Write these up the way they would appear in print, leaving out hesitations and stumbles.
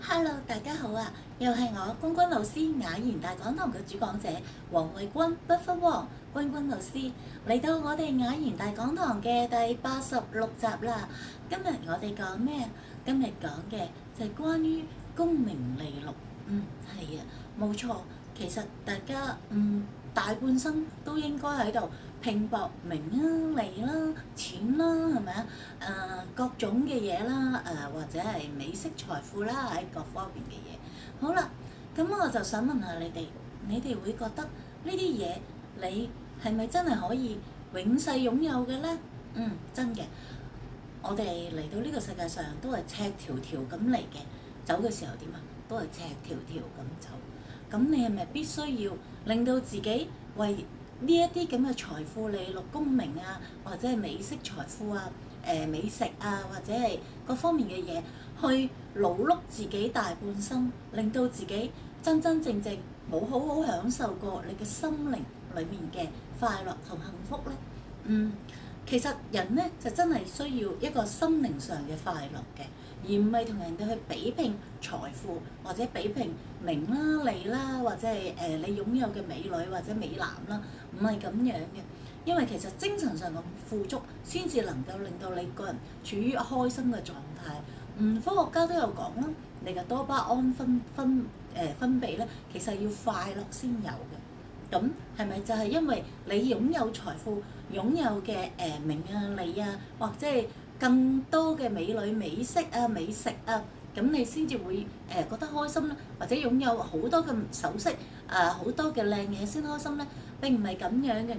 Hello，大家好啊！又係我君君老師雅言大講堂嘅主講者黃慧君不忽王君君老師嚟到我哋雅言大講堂嘅第86集啦。今日我哋講咩啊？今日講嘅就係關於功名利祿。係啊，冇錯。其實大家大半生都應該喺度拼搏名啦、利啦、錢啦，係咪啊？各種嘅嘢啦，或者係美色財富啦，喺各方面嘅嘢。好啦，咁我就想問下你哋會覺得呢啲嘢你係咪真係可以永世擁有嘅呢？真嘅。我哋嚟到呢個世界上都係赤條條咁嚟嘅，走嘅時候點啊？都係赤條條咁走。咁你係咪必須要令到自己為呢一啲咁嘅財富、利祿、功名啊，或者係美色財富啊、美食啊，或者係各方面嘅嘢，去勞碌自己大半生，令到自己真真正正冇好好享受過你嘅心靈裡面嘅快樂同幸福呢？其實人呢，就真係需要一個心靈上嘅快樂嘅，而唔係同人哋去比拼財富，或者比拼名啦、利啦，或者係你擁有嘅美女或者美男啦，唔係咁樣嘅。因為其實精神上嘅富足先至能夠令到你個人處於開心嘅狀態。科學家都有講啦，你嘅多巴胺分泌咧，其實要快樂先有嘅。咁係咪就係因為你擁有財富、擁有嘅名啊、利啊，或者係更多嘅美女、美色啊、美食啊，咁你先至會覺得開心咧？或者擁有好多嘅首飾好多嘅靚嘢先開心咧？並唔係咁樣嘅。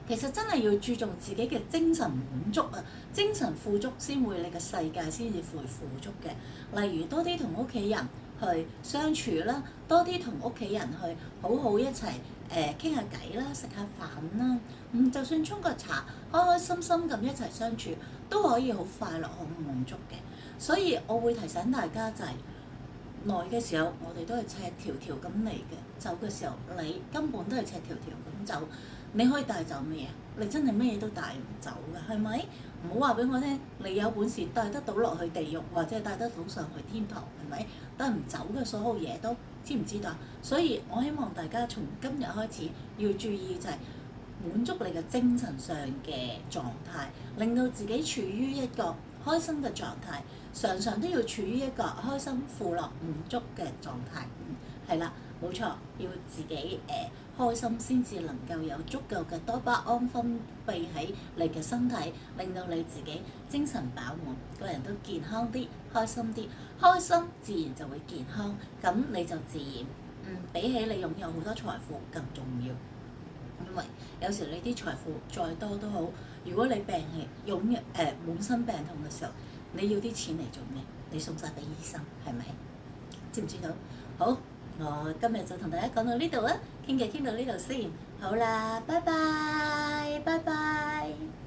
其實真係要注重自己嘅精神滿足啊，精神富足先會你嘅世界先至會富足嘅。例如多啲同屋企人去相處啦，多啲同屋企人去好好一齊傾下偈啦，食下飯啦。就算沖個茶，開開心心咁一齊相處，都可以好快樂、好滿足嘅。所以我會提醒大家就係來嘅時候，我哋都係赤條條咁嚟嘅；走嘅時候，你根本都係赤條條咁走。你可以帶走咩啊？你真係乜嘢都帶唔走㗎，係咪？唔好話俾我聽，你有本事帶得到落去地獄，或者帶得到上去天堂，係咪？帶唔走嘅所有嘢都知唔知道？所以我希望大家從今日開始要注意就係滿足你嘅精神上嘅狀態，令到自己處於一個開心嘅狀態，常常都要處於一個開心、富樂、滿足嘅狀態。係啦，冇錯，要自己開心先至能夠有足夠嘅多巴胺分泌喺你嘅身體，令到你自己精神飽滿，個人都健康啲、開心啲。開心自然就會健康，咁你就自然比起你擁有好多財富更重要。因為有時你啲財富再多都好，如果你病係滿身病痛嘅時候，你要啲錢嚟做咩？你送晒俾醫生係咪？知唔知道？好，我今日就同大家講到呢度啊，傾到呢度先。好啦，拜拜，拜拜。